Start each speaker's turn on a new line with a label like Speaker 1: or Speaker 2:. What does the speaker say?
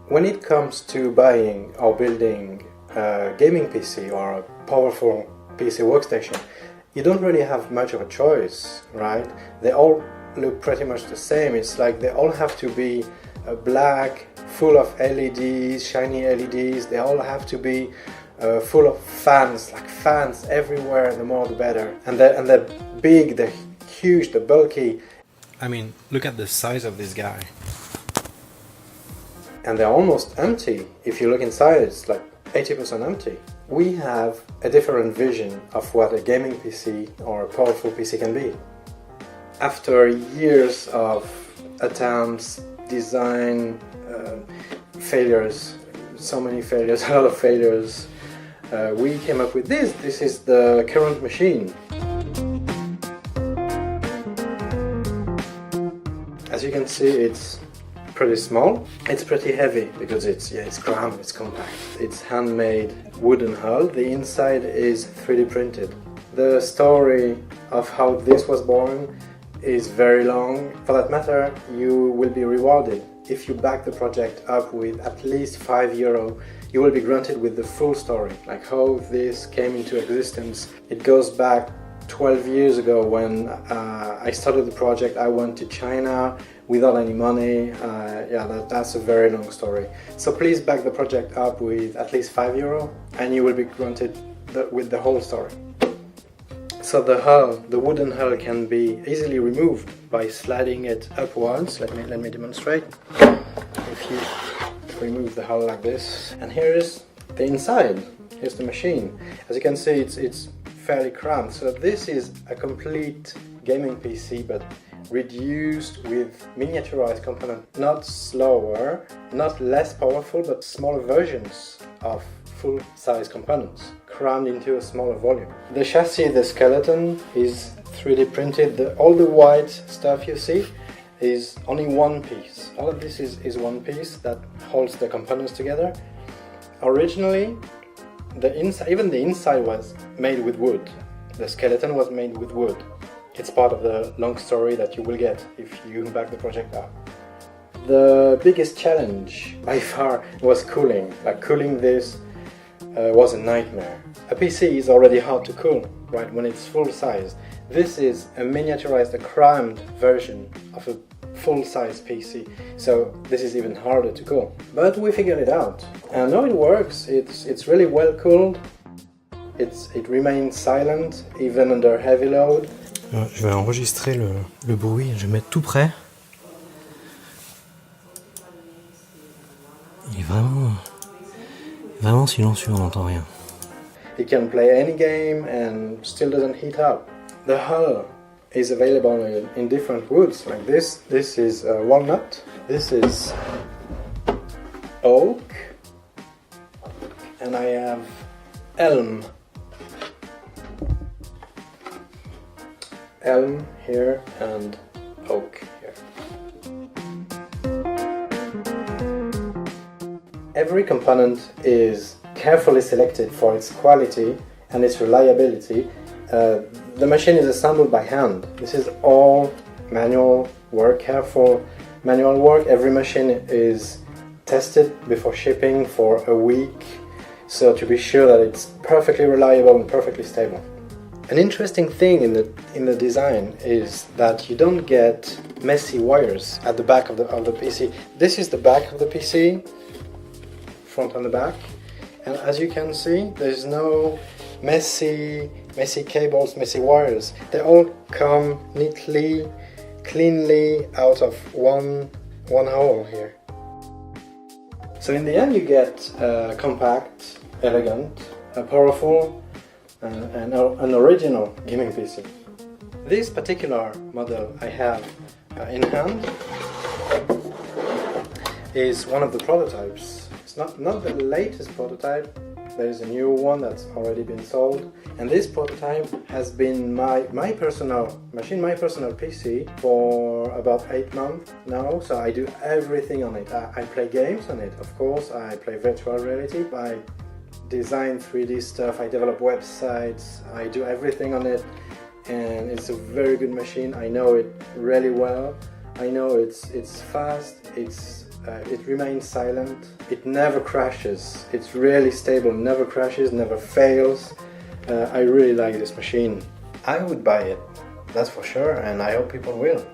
Speaker 1: When it comes to buying or building a gaming PC or a powerful PC workstation, you don't really have much of a choice, right? They all look pretty much the same. It's like they all have to be black, full of LEDs, shiny LEDs. They all have to be full of fans, like fans everywhere. The more the better. And they're big, they're huge, they're bulky. I mean, look at the size of this guy. And they're almost empty. If you look inside, it's like 80% empty. We have a different vision of what a gaming PC or a powerful PC can be. After years of attempts, design, failures, so many failures, a lot of failures, we came up with this. This is the current machine. As you can see, it's pretty small. It's pretty heavy because it's cramped, it's compact. It's handmade wooden hull. The inside is 3D printed. The story of how this was born is very long. For that matter, you will be rewarded. If you back the project up with at least €5, you will be granted with the full story, like how this came into existence. It goes back 12 years ago when I started the project. I went to China without any money. That's a very long story. So please back the project up with at least €5 and you will be granted with the whole story. So the hull, the wooden hull, can be easily removed by sliding it upwards. Let me demonstrate. If you remove the hull like this, and here is the inside. Here's the machine. As you can see, it's fairly cramped. So this is a complete gaming PC, but reduced with miniaturized components. Not slower, not less powerful, but smaller versions of full-size components, crammed into a smaller volume. The chassis, the skeleton, is 3D printed. All the white stuff you see is only one piece. All of this is one piece that holds the components together. Originally, even the inside was made with wood. The skeleton was made with wood. It's part of the long story that you will get if you back the project up. The biggest challenge by far was cooling. Like, cooling this was a nightmare. A PC is already hard to cool, right, when it's full size. This is a miniaturized, a crammed version of a full-size PC, so this is even harder to cool. But we figured it out, and now it works. It's really well cooled. It remains silent even under heavy load.
Speaker 2: Je vais enregistrer le bruit. Je vais mettre tout près. Il est vraiment silencieux, on n'entend rien.
Speaker 1: It can play any game and still doesn't heat up. The hull is available in different woods, like this. This is walnut. This is oak. And I have elm. Elm here and oak here. Every component is carefully selected for its quality and its reliability. The machine is assembled by hand. This is all manual work, careful manual work. Every machine is tested before shipping for a week, so to be sure that it's perfectly reliable and perfectly stable. An interesting thing in the design is that you don't get messy wires at the back of the PC. This is the back of the PC, front and the back, and as you can see, there's no messy cables, messy wires. They all come neatly, cleanly out of one hole here. So in the end, you get compact, elegant, powerful, and an original gaming PC. This particular model I have in hand is one of the prototypes. It's not the latest prototype. There is a new one that's already been sold, and this prototype has been my personal machine, my personal PC for about 8 months now. So I do everything on it. I play games on it, of course. I play virtual reality. I design 3D stuff. I develop websites. I do everything on it, and it's a very good machine. I know it really well. I know it's fast. It's It remains silent. It never crashes. It's really stable, never crashes, never fails. I really like this machine. I would buy it, that's for sure, and I hope people will.